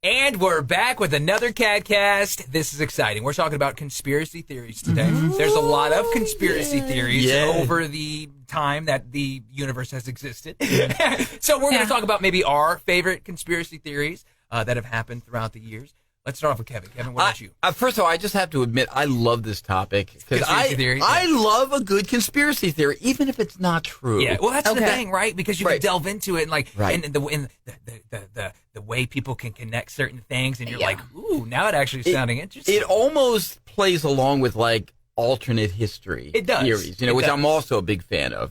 And we're back with another KATcast. This is exciting. We're talking about conspiracy theories today. There's a lot of conspiracy theories over the time that the universe has existed. So we're going to talk about maybe our favorite conspiracy theories that have happened throughout the years. Let's start off with Kevin. Kevin, what about you? First of all, I just have to admit, I love this topic. Because I love a good conspiracy theory, even if it's not true. Yeah, well, that's the thing, right? Because you can delve into it and the way people can connect certain things, and you're like, ooh, now it actually is sounding interesting. It almost plays along with, like, alternate history theories, which I'm also a big fan of,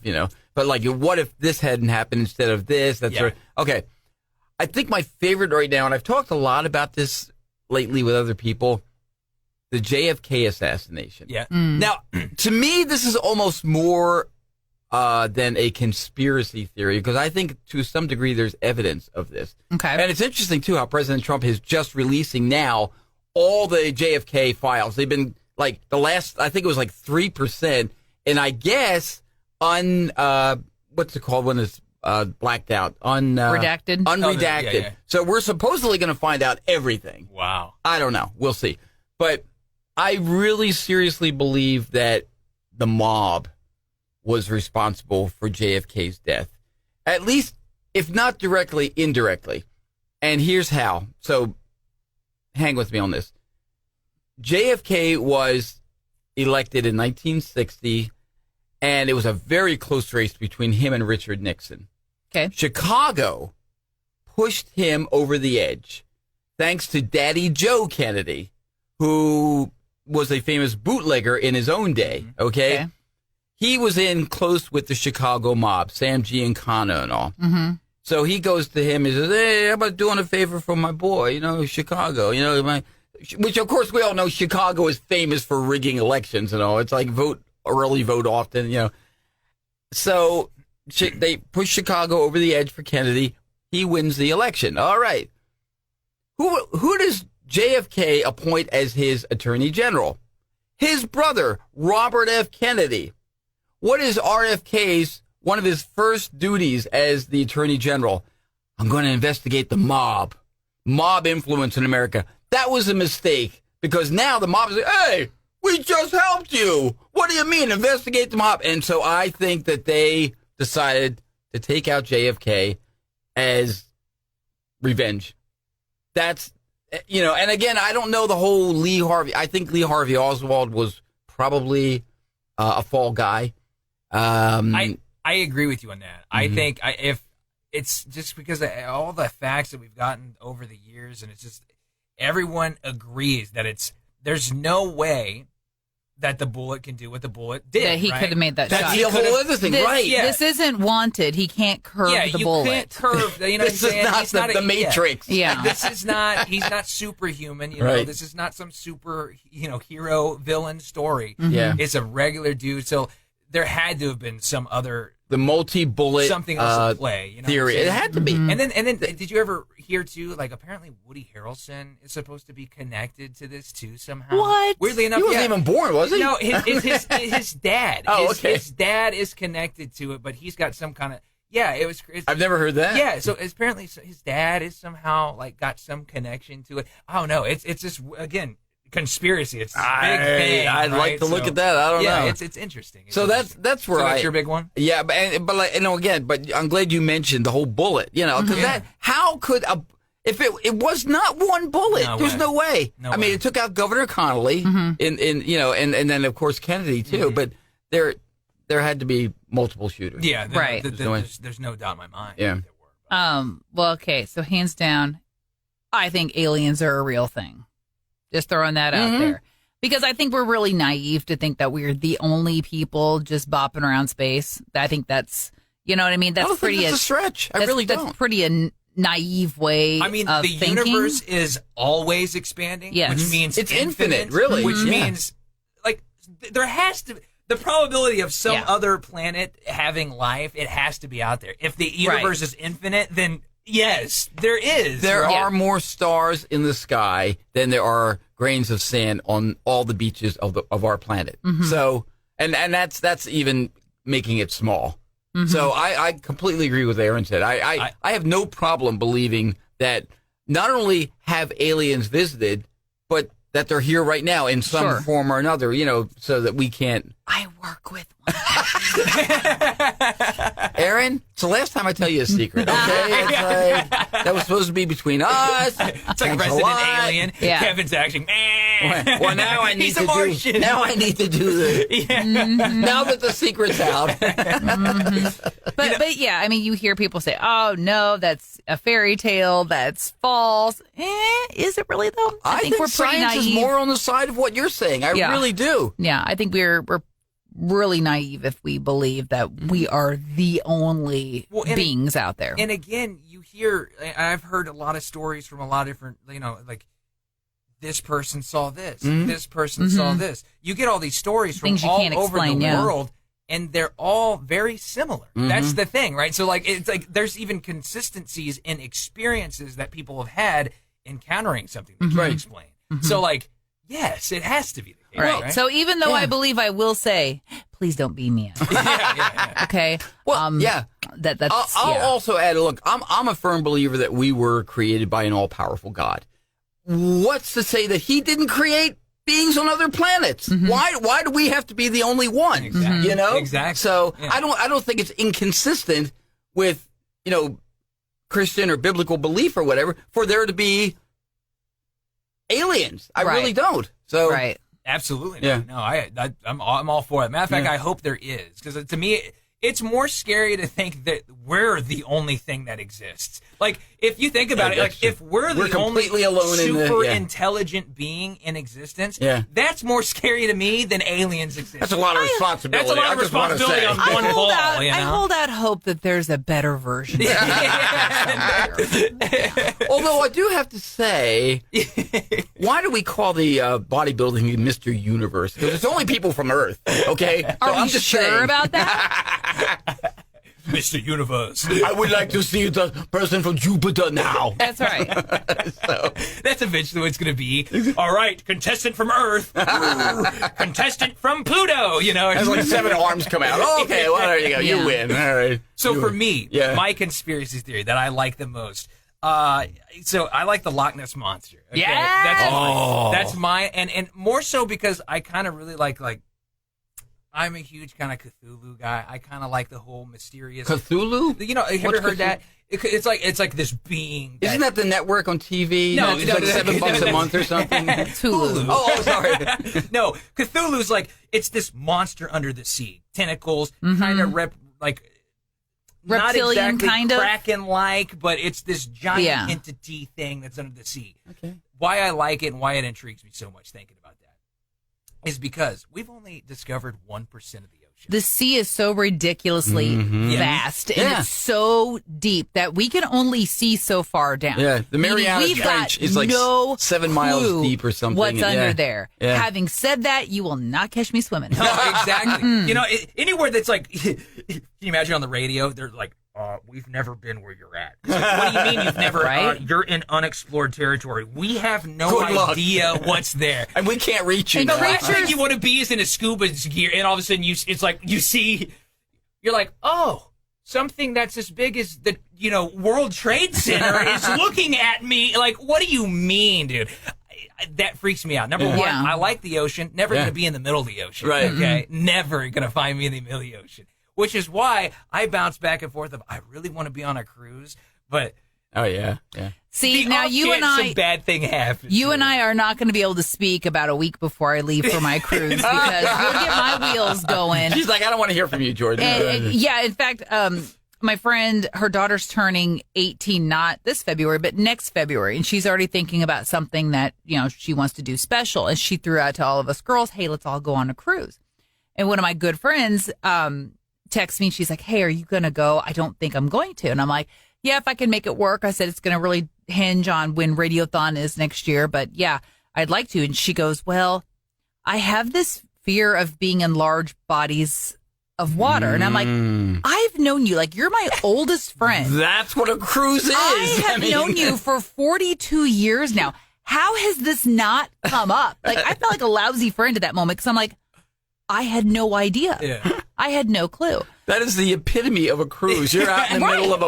But, like, what if this hadn't happened instead of this? Okay. I think my favorite right now, and I've talked a lot about this lately with other people, the JFK assassination. Yeah. Now, to me, this is almost more than a conspiracy theory, because I think to some degree there's evidence of this. Okay. And it's interesting, too, how President Trump is just releasing now all the JFK files. They've been, like, the last, I think it was like 3%, and I guess what's it called when it's blacked out? Redacted? Unredacted. Yeah. So we're supposedly going to find out everything. Wow. I don't know. We'll see. But I really seriously believe that the mob was responsible for JFK's death. At least, if not directly, indirectly. And here's how. So hang with me on this. JFK was elected in 1960, and it was a very close race between him and Richard Nixon. Okay. Chicago pushed him over the edge thanks to Daddy Joe Kennedy, who was a famous bootlegger in his own day, okay? He was in close with the Chicago mob, Sam Giancana and all. So he goes to him and says, hey, how about doing a favor for my boy, Chicago, which, of course, we all know Chicago is famous for rigging elections and all. It's like early vote often, So they push Chicago over the edge for Kennedy. He wins the election. All right. Who does JFK appoint as his attorney general? His brother, Robert F. Kennedy. What is one of his first duties as the attorney general? I'm going to investigate the mob influence in America. That was a mistake, because now the mob is like, hey, we just helped you. What do you mean, investigate the mob? And so I think that they decided to take out JFK as revenge. That's, and again, I don't know the whole Lee Harvey. I think Lee Harvey Oswald was probably a fall guy. I agree with you on that. I think if it's just because of all the facts that we've gotten over the years, and it's just everyone agrees that there's no way that the bullet can do what the bullet did. That he could have made that shot. That's the whole other thing, right? Yeah. This isn't Wanted. He can't curve the bullet. Yeah, you can't curve. You know this what I'm saying? Is not the Matrix. Yeah. This is not. He's not superhuman. Right. This is not some super hero villain story. Yeah. It's a regular dude. So there had to have been some other. The multi-bullet something else at play, theory. It had to be. And then did you ever hear too? Like apparently Woody Harrelson is supposed to be connected to this too somehow. What? Weirdly enough, he wasn't even born, was he? No, his dad. Okay. His dad is connected to it, but he's got some kind of I've never heard that. Yeah, so apparently his dad is somehow like got some connection to it. I don't know. It's just again. Conspiracy. It's a big thing. I'd like to look at that. I don't know. Yeah, it's interesting. That's where that's your big one. Yeah, but I'm glad you mentioned the whole bullet. Because how could if it was not one bullet? There's no way. I mean, it took out Governor Connolly, and then of course Kennedy too. But there had to be multiple shooters. Yeah, right. There's no doubt in my mind. Yeah. Well, okay. So hands down, I think aliens are a real thing. Just throwing that out there. Because I think we're really naive to think that we're the only people just bopping around space. I think that's, you know what I mean? That's pretty a stretch. I really don't. That's pretty a naive way of thinking. The universe is always expanding, which means it's infinite, really. Which means, like, there has to the probability of some other planet having life, it has to be out there. If the universe is infinite, then yes, there is. There are more stars in the sky than there are grains of sand on all the beaches of our planet. So, and that's even making it small. So I completely agree with what Aaron said. I have no problem believing that not only have aliens visited, but that they're here right now in some form or another, so that we can't. I work with one. Aaron, it's the last time I tell you a secret, okay? It's like, that was supposed to be between us. It's like Resident Alien. Yeah. Kevin's acting. Well, now I need He's a Martian. Now I need to do the. Now that the secret's out. But yeah, I mean, you hear people say, "Oh no, that's a fairy tale. That's false." Is it really though? I think we're pretty science naive. is more on the side of what you're saying. I really do. Yeah, I think we're really naive if we believe that we are the only beings out there. And again, I've heard a lot of stories from a lot of different, like this person saw this, this person saw this. You get all these stories from Things you all can't over explain, the world, and they're all very similar. That's the thing, right? So it's like there's even consistencies in experiences that people have had encountering something they can't explain. So yes, it has to be the case, right? So even though I believe, I will say, please don't beam me up. Yeah. Okay. Well, That's. I'll also add. Look, I'm a firm believer that we were created by an all-powerful God. What's to say that He didn't create beings on other planets? Why do we have to be the only one? Exactly. Exactly. So I don't think it's inconsistent with Christian or biblical belief or whatever for there to be aliens. I really don't. So Absolutely. Yeah. No, I'm all for it. Matter of fact, I hope there is, because to me, it's more scary to think that we're the only thing that exists. Like, if you think about it, if we're the only alone super intelligent being in existence, that's more scary to me than aliens exist. That's a lot of responsibility. That's a lot of responsibility on one ball. I hold out hope that there's a better version. Although I do have to say, why do we call the bodybuilding Mr. Universe? Because it's only people from Earth, okay? Are we sure about that? Mr. Universe. I would like to see the person from Jupiter now. That's right. That's eventually what it's going to be. All right, contestant from Earth. Ooh, contestant from Pluto. There's like 7 arms come out. Oh, okay, well, there you go. You win. All right. So for me, my conspiracy theory that I like the most, so I like the Loch Ness Monster. Okay? Yeah. That's mine. And more so because I kind of really like I'm a huge kind of Cthulhu guy. I kind of like the whole mysterious Cthulhu. Have you ever heard that? It's like this being. Isn't that the network on TV? No, it's like $7 a month or something. Hulu. Oh, sorry. No, Cthulhu's it's this monster under the sea, tentacles, kind of reptilian, not exactly kind of Kraken-like, but it's this giant entity thing that's under the sea. Okay. Why I like it and why it intrigues me so much thinking about that is because we've only discovered 1% of the ocean. The sea is so ridiculously vast and it's so deep that we can only see so far down. Yeah, the Mariana Trench is like 7 miles deep or something. What's under there? Yeah. Having said that, you will not catch me swimming. No, exactly. Anywhere that's can you imagine on the radio? They're like, we've never been where you're at. It's like, what do you mean you've never? Right? You're in unexplored territory. We have no idea what's there, and we can't reach you. And the last thing you want to be is in a scuba gear, and all of a sudden it's like you see, you're like, oh, something that's as big as the World Trade Center is looking at me. Like, what do you mean, dude? That freaks me out. Number one, I like the ocean. Never going to be in the middle of the ocean. Right. Okay. Never going to find me in the middle of the ocean. Which is why I bounce back and forth of I really want to be on a cruise, but See, now you and I, some bad thing happens. You and I are not going to be able to speak about a week before I leave for my cruise because we'll get my wheels going. She's like, I don't want to hear from you, Jordan. In fact, my friend, her daughter's turning 18, not this February, but next February, and she's already thinking about something that she wants to do special, and she threw out to all of us girls, "Hey, let's all go on a cruise." And one of my good friends texts me. She's like, "Hey, are you going to go?" "I don't think I'm going to." And I'm like, "Yeah, if I can make it work." I said, "It's going to really hinge on when Radiothon is next year, but yeah, I'd like to." And she goes, "Well, I have this fear of being in large bodies of water." And I'm like, "I've known you. Like, you're my oldest friend. That's what a cruise is. I have known you for 42 years now. How has this not come up?" Like, I felt like a lousy friend at that moment because I'm like, I had no idea. Yeah. I had no clue. That is the epitome of a cruise. You're out in the middle of a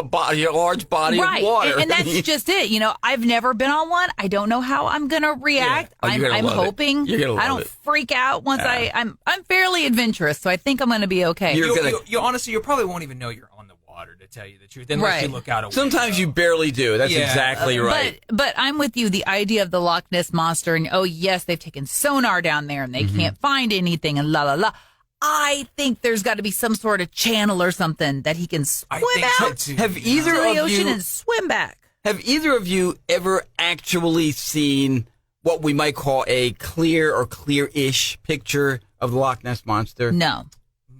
large body of water. And that's just it. You know, I've never been on one. I don't know how I'm going to react. Yeah. I'm hoping I don't freak out once I'm fairly adventurous, so I think I'm going to be okay. You honestly, you probably won't even know you're on the water, to tell you the truth, unless you look out a window. Sometimes you barely do. That's exactly right. But I'm with you. The idea of the Loch Ness Monster and, oh, yes, they've taken sonar down there and they can't find anything and la, la, la. I think there's got to be some sort of channel or something that he can swim out so have either to the of ocean you and swim back. Have either of you ever actually seen what we might call a clear or clear-ish picture of the Loch Ness Monster? No.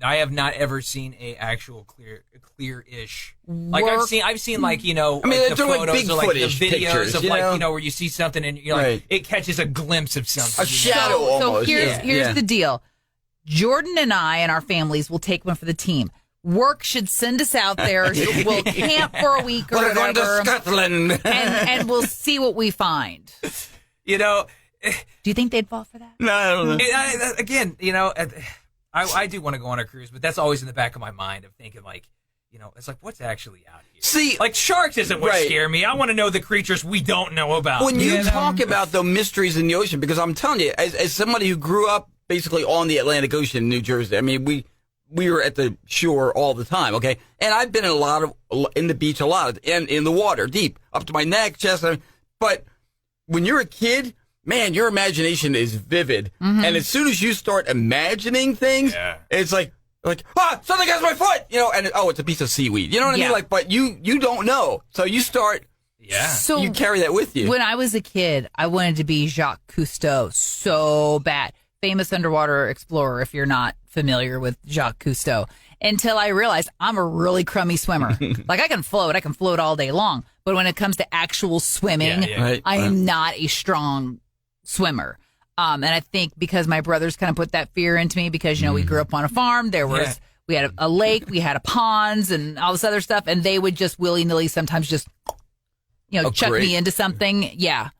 I have not ever seen a actual clear-ish. Like I've seen like, you know, I mean, like the they're like photos or like the Bigfoot-ish videos pictures, of you like, know? you know, where you see something and you're like, it catches a glimpse of something. A shadow almost. So here's the deal. Jordan and I and our families will take one for the team. Work should send us out there. We'll camp for a week or We're going whatever. to Scotland. and we'll see what we find. You know. Do you think they'd fall for that? No, I don't know. Again, you know, I do want to go on a cruise, but that's always in the back of my mind of thinking like, you know, it's like, what's actually out here? See, like sharks isn't what scare me. I want to know the creatures we don't know about. When you talk about the mysteries in the ocean, because I'm telling you, as somebody who grew up basically on the Atlantic Ocean in New Jersey, I mean, we were at the shore all the time, okay? And I've been in the beach a lot, and in the water, deep, up to my neck, chest. But when you're a kid, man, your imagination is vivid. Mm-hmm. And as soon as you start imagining things, it's like, something has my foot, you know, and it's a piece of seaweed. You know what I mean? Like, but you don't know. So you start, so you carry that with you. When I was a kid, I wanted to be Jacques Cousteau so bad. Famous underwater explorer, if you're not familiar with Jacques Cousteau, until I realized I'm a really crummy swimmer. Like, I can float all day long, but when it comes to actual swimming, I am not a strong swimmer. And I think because my brothers kind of put that fear into me because, you know, we grew up on a farm, we had a lake, we had a ponds and all this other stuff, and they would just willy-nilly sometimes just, you know, chuck me into something. Yeah.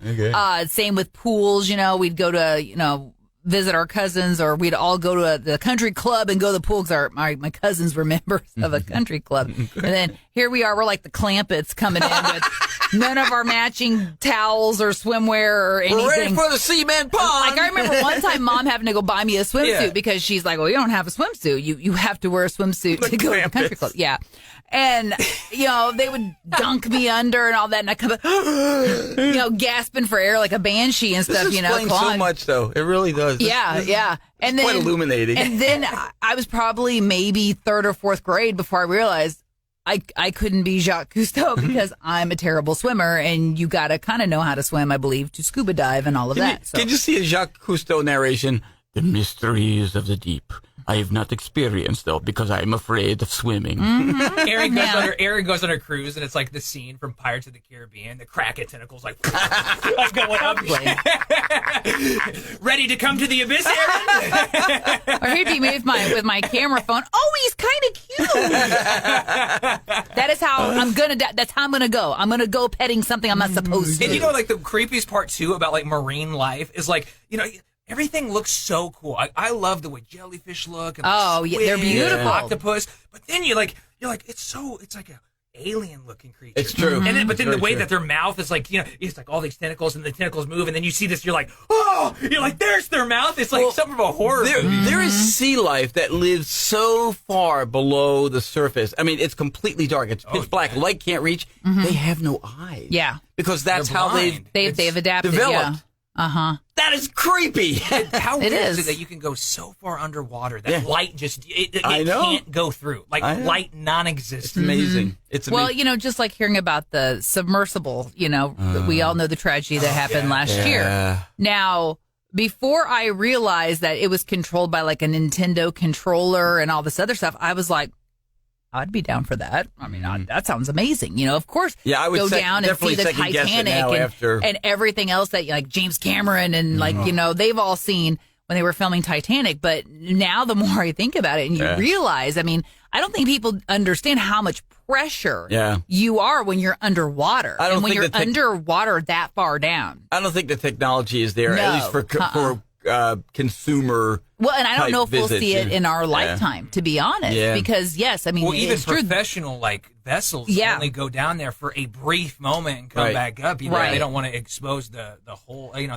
Okay. Same with pools, you know, we'd go to, you know, visit our cousins, or we'd all go to the country club and go to the pool because my cousins were members of a country club. And then here we are, we're like the Clampets coming in with none of our matching towels or swimwear or anything. We're ready for the cement pond. Like, I remember one time Mom having to go buy me a swimsuit because she's like, well, you don't have a swimsuit. You have to wear a swimsuit to go to the country club. Yeah. And, you know, they would dunk me under and all that, and I come up, you know, gasping for air like a banshee and stuff, you know. This explains so much, though. It really does. Yeah. And then, quite illuminating. And then I was probably maybe third or fourth grade before I realized I couldn't be Jacques Cousteau because I'm a terrible swimmer, and you got to kind of know how to swim, I believe, to scuba dive and all of that. Can you see a Jacques Cousteau narration? The mysteries of the deep. I have not experienced, though, because I am afraid of swimming. Mm-hmm. Aaron goes on a cruise, and it's like the scene from Pirates of the Caribbean. The Kraken tentacles like going up. Ready to come to the abyss, Aaron? Or he'd be me with my camera phone. Oh, he's kind of cute. That is how I'm gonna. That's how I'm gonna go. I'm gonna go petting something I'm not supposed to. And you know, like the creepiest part too about like marine life is like, you know, everything looks so cool. I love the way jellyfish look. And squid, they're beautiful. And octopus. But then you're like it's like a alien looking creature. It's true. And then, but then the way that their mouth is like, you know, it's like all these tentacles and the tentacles move, and then you see this, you're like, there's their mouth. It's like something of a horror movie. There is sea life that lives so far below the surface. I mean, it's completely dark. It's pitch black. Light can't reach. They have no eyes. Yeah. Because that's how they've adapted. Developed. Yeah. That is creepy. How it weird is it that you can go so far underwater that light just it can't go through. Like light non-existent. It's amazing. It's amazing. Well, you know, just like hearing about the submersible, you know, we all know the tragedy that happened last year. Now, before I realized that it was controlled by like a Nintendo controller and all this other stuff, I was like, I'd be down for that. I mean, that sounds amazing. You know, of course, I would go down and see the Titanic and everything else that like James Cameron and like, you know, they've all seen when they were filming Titanic. But now the more I think about it and you realize, I mean, I don't think people understand how much pressure you are when you're underwater. And when you're underwater that far down. I don't think the technology is there, at least for consumer Well, and I don't type know if we'll visits, see it yeah. in our lifetime, to be honest. Yeah. Because, yes, I mean, Well, even it's true. professional like vessels Yeah. only go down there for a brief moment and come Right. back up. You know, Right. they don't want to expose the whole, the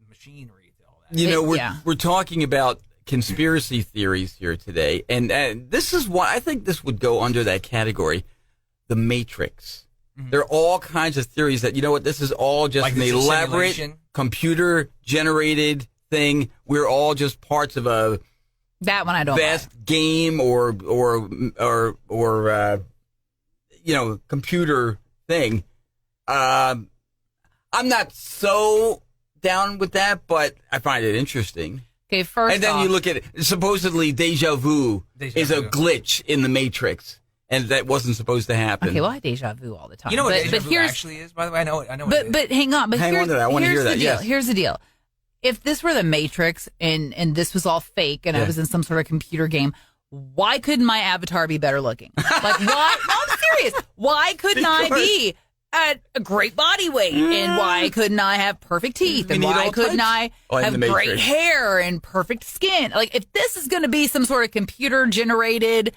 machinery to all that. You know, Yeah. we're talking about conspiracy theories here today, and this is why I think this would go under that category, the Matrix. Mm-hmm. There are all kinds of theories that, you know what, this is all just Like an it's a elaborate simulation? computer-generated thing. We're all just parts of a That one I don't vast game or computer thing. I'm not so down with that, but I find it interesting. Okay, first And then off, you look at it, supposedly deja vu is a vu. glitch in the Matrix, and that wasn't supposed to happen. okay, well, I deja vu all the time. You know what but, deja but vu here's, actually is, by the way? I know what it But is. hang on. But Hang on here's, to that. I wanna here's hear the that, deal. yes. Here's the deal. If this were the Matrix and this was all fake and I Yeah. was in some sort of computer game, why couldn't my avatar be better looking? Like, why? No, I'm serious. Why couldn't I be at a great body weight? And why couldn't I have perfect teeth? And need why all couldn't types. I In have the great Matrix. hair and perfect skin? Like, if this is going to be some sort of computer generated,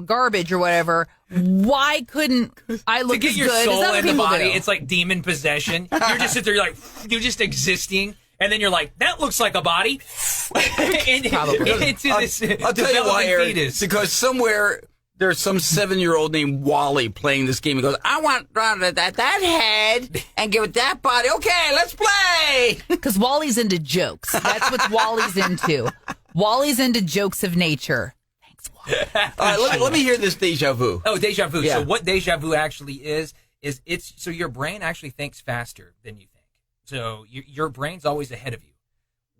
garbage or whatever, why couldn't I look to get as your good soul as other in the people body, do? it's like demon possession. You're just sitting there, you're just existing, and then you're like, that looks like a body. Probably. Into this I'll tell you why, developing Eric, fetus. because somewhere there's some 7-year-old named Wally playing this game. He goes, I want that head and give it that body. Okay, let's play. Because Wally's into jokes. That's what Wally's into. Wally's into jokes of nature. Thanks, Wally. All right, let me hear this deja vu. Oh, deja vu. Yeah. So what deja vu actually is it's so your brain actually thinks faster than you think. So your brain's always ahead of you.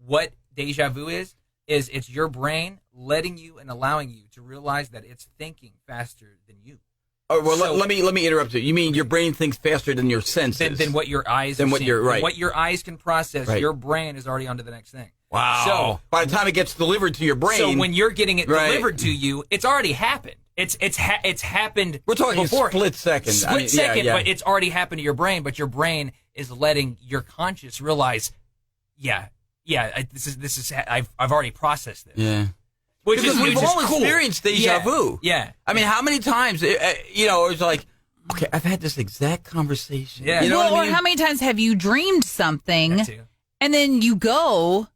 What deja vu is it's your brain letting you and allowing you to realize that it's thinking faster than you. Oh, well, So- let me interrupt you. You mean your brain thinks faster than your senses? Than what your eyes Than are what seeing. you're- right. Than what your eyes can process, Right. your brain is already on to the next thing. Wow. So by the time it gets delivered to your brain, So when you're getting it Right. delivered to you, it's already happened. It's happened. we're talking before. split second. Split second, but it's already happened to your brain. But your brain is letting your conscious realize, this is. I've already processed this. yeah. Which Because is we've which is all cool. experienced deja vu. Yeah. I mean, how many times? It's like, okay, I've had this exact conversation. Yeah. You know what I Or mean? how many times have you dreamed something That too. and then you go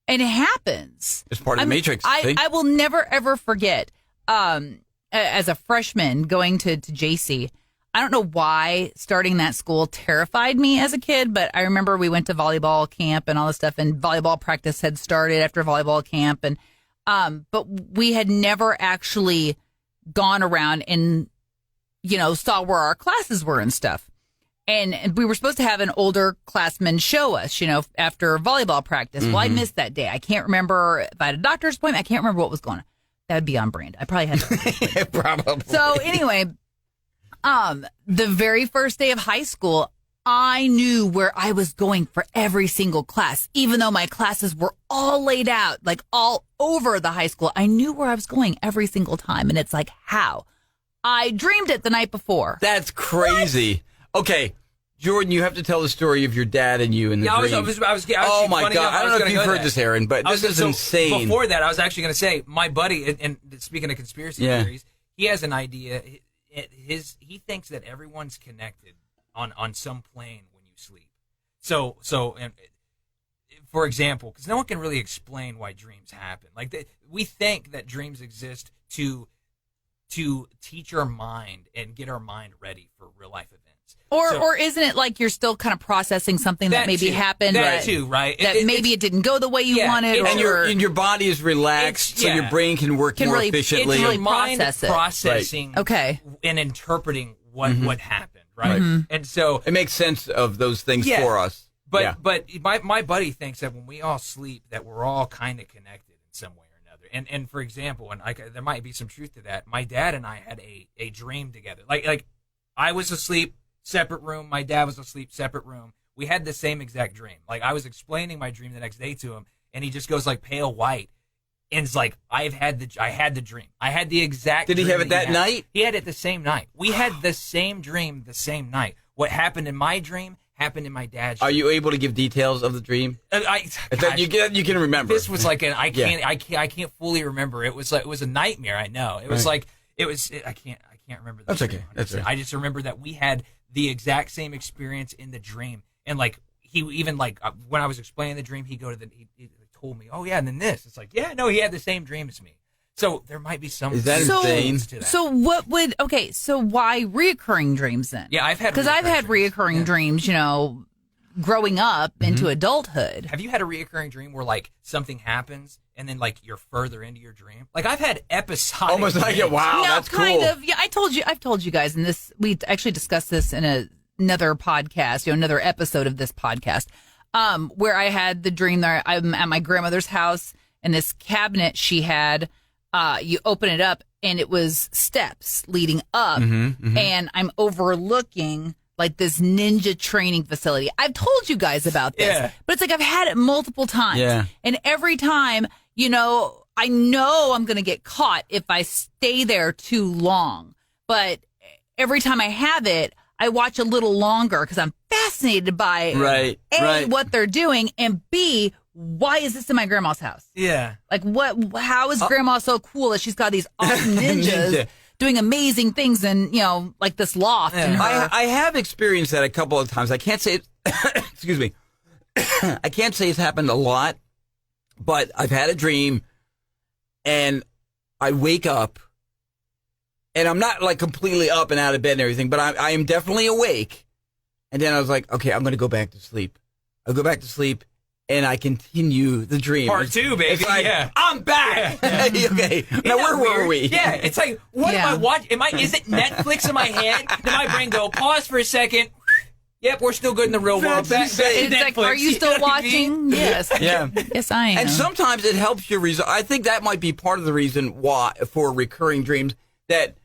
and it happens? It's part of the Matrix. I see? will never, ever forget, as a freshman going to JC, I don't know why starting that school terrified me as a kid, but I remember we went to volleyball camp and all this stuff, and volleyball practice had started after volleyball camp. And but we had never actually gone around and, saw where our classes were and stuff. And we were supposed to have an older classman show us, after volleyball practice. Well, I missed that day. I can't remember if I had a doctor's appointment. I can't remember what was going on. That would be on brand. I probably had to. Probably. So anyway, the very first day of high school, I knew where I was going for every single class, even though my classes were all laid out, like all over the high school. I knew where I was going every single time. And it's like, how? I dreamed it the night before. That's crazy. Okay, Jordan, you have to tell the story of your dad and you in the Yeah, dream. I was Oh my funny God! enough, I don't know was if gonna you've go heard there. this, Aaron, but this is insane. Before that, I was actually going to say my buddy, and speaking of conspiracy Yeah. theories, he has an idea. He thinks that everyone's connected on some plane when you sleep. So and for example, because no one can really explain why dreams happen. Like we think that dreams exist to teach our mind and get our mind ready for real life events. Or isn't it like you're still kind of processing something that maybe too. happened? That too, right? That maybe it didn't go the way you Yeah, wanted. it's- and your body is relaxed, so your brain can work more really- efficiently. it's your really mind process it. processing Okay. and interpreting what happened, right? And so It makes sense of those things Yeah. for us. but Yeah. but my buddy thinks that when we all sleep that we're all kind of connected in some way or another. And for example, and there might be some truth to that. My dad and I had a dream together. Like I was asleep, separate room. My dad was asleep, separate room. We had the same exact dream. Like I was explaining my dream the next day to him, and he just goes like pale white, and it's like I had the dream. I had the exact. Did he dream have it that had. night? He had it the same night. We had the same dream the same night. What happened in my dream happened in my dad's Are dream. you able to give details of the dream? Gosh, You can remember. this was like I can't fully remember. It was a nightmare. I know. It was Right. I can't remember. That's okay. That's right. I just remember that we had the exact same experience in the dream, and like he even like when I was explaining the dream, he told me, oh yeah, and then this. It's like, yeah, no, he had the same dream as me. So there might be some. Is that insane? to that. So what would so why reoccurring dreams then? Yeah, I've had reoccurring dreams, growing up into adulthood. Have you had a reoccurring dream where like something happens and then like you're further into your dream? Like I've had episodic. Almost like it. Wow, no, that's cool. kind of. Yeah, I've told you guys, and this we actually discussed this in another podcast, another episode of this podcast, where I had the dream that I'm at my grandmother's house, and this cabinet she had, you open it up, and it was steps leading up, and I'm overlooking like this ninja training facility. I've told you guys about this, but it's like I've had it multiple times. Yeah. And every time, I know I'm going to get caught if I stay there too long. But every time I have it, I watch a little longer because I'm fascinated by A, what they're doing, and B, why is this in my grandma's house? Yeah. Like how is grandma so cool that she's got these awesome ninjas doing amazing things in, like this loft? Yeah. In her. I have experienced that a couple of times. I can't say it. Excuse me. I can't say it's happened a lot, but I've had a dream, and I wake up, and I'm not like completely up and out of bed and everything, but I am definitely awake. And then I was like, okay, I'm going to go back to sleep. I'll go back to sleep, and I continue the dream. Part 2, baby. It's like, yeah. I'm back. Yeah. Okay. Now, where were we? Yeah, it's like, what am I watching? Is it Netflix in my head? Did my brain go, pause for a second? Yep, we're still good in the real world. Back to It's like, Netflix. are you still watching? Yes. Yeah. Yes, I am. And sometimes it helps you I think that might be part of the reason why for recurring dreams that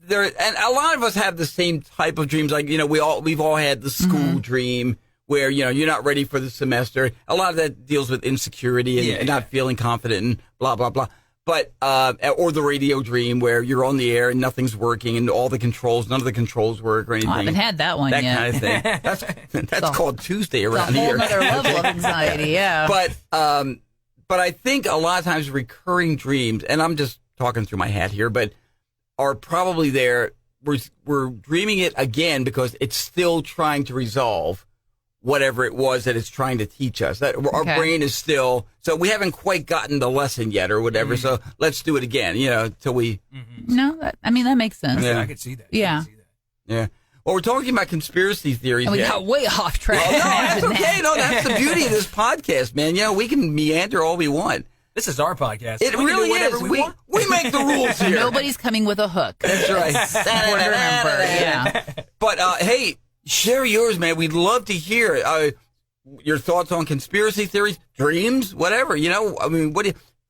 and a lot of us have the same type of dreams. Like, we've all had the school dream where, you're not ready for the semester. A lot of that deals with insecurity and not feeling confident and blah, blah, blah. But, or the radio dream where you're on the air and nothing's working and none of the controls work or anything. I haven't had that one that yet. kind of thing. That's called Tuesday It's around a whole here. other level of anxiety, yeah. But I think a lot of times recurring dreams, and I'm just talking through my hat here, but are probably there. We're dreaming it again because it's still trying to resolve whatever it was that it's trying to teach us. That our brain is still, so we haven't quite gotten the lesson yet or whatever. So let's do it again, till we. No, that makes sense. Yeah. I could see that. Yeah. Yeah. Well, we're talking about conspiracy theories. And we got way off track. Well, no, that's okay. No, that's the beauty of this podcast, man. We can meander all we want. This is our podcast. It We can really do whatever is. we want. We make the rules here. Nobody's coming with a hook. That's right. Important to remember. Yeah. But hey, share yours, man. We'd love to hear your thoughts on conspiracy theories, dreams, whatever.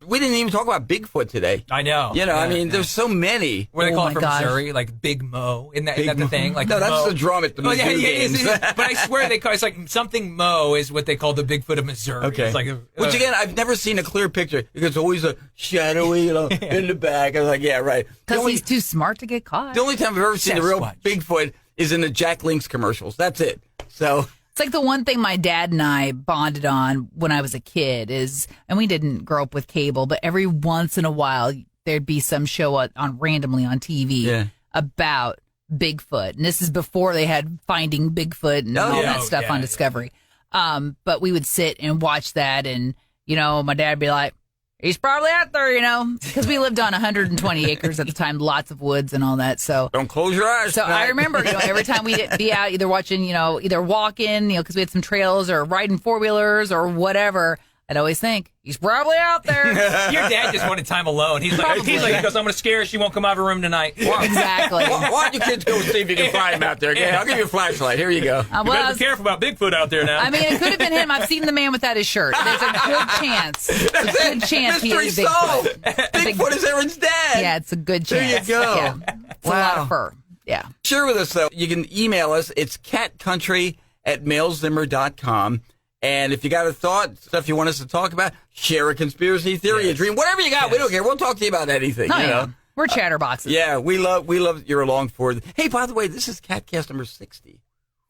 We didn't even talk about Bigfoot today. I know. There's so many. What do they call Oh it from my gosh. Missouri? Like Big Mo. Isn't that the thing? Like No, that's Mo. the drum at the Mizzou games. it is. But I swear it's like something Mo is what they call the Bigfoot of Missouri. Okay. It's like Which again, I've never seen a clear picture because it's always a shadowy, in the back. I was like, yeah, right. Because he's too smart to get caught. The only time I've ever seen a real Sasquatch. Bigfoot is in the Jack Link's commercials. That's it. So. It's like the one thing my dad and I bonded on when I was a kid and we didn't grow up with cable, but every once in a while there'd be some show on randomly on TV about Bigfoot. And this is before they had Finding Bigfoot and all that stuff on Discovery. But we would sit and watch that and, my dad would be like, he's probably out there, because we lived on 120 acres at the time, lots of woods and all that. So Don't close your eyes. So I remember, every time we'd be out either watching, either walking, because we had some trails or riding 4-wheelers or whatever, I'd always think, he's probably out there. Your dad just wanted time alone. He goes, I'm going to scare her. She won't come out of her room tonight. Exactly. Why don't you kids go see if you can find him out there? Okay, I'll give you a flashlight. Here you go. You better be careful about Bigfoot out there now. I mean, it could have been him. I've seen the man without his shirt. There's a good chance. A good chance he Mystery is solved. Bigfoot. Bigfoot is Aaron's dad. Yeah, it's a good There chance. you go. Yeah. It's a lot of fur. Yeah. Share with us, though. You can email us. It's catcountry@mailzimmer.com. And if you got a thought, stuff you want us to talk about, share a conspiracy theory, a dream, whatever you got. We don't care. We'll talk to you about anything. Oh, yeah. We're chatterboxes. Yeah, we love you're along for it. Hey, by the way, this is KATcast number 60.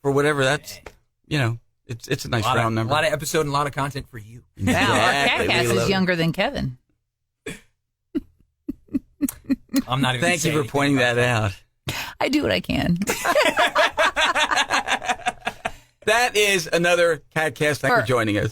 For whatever that's it's a nice round number. A lot of episode and a lot of content for you. Wow, Exactly. our KATcast is younger than Kevin. I'm not even. Thank you for pointing that out. I do what I can. That is another KATcast. Thanks for joining us.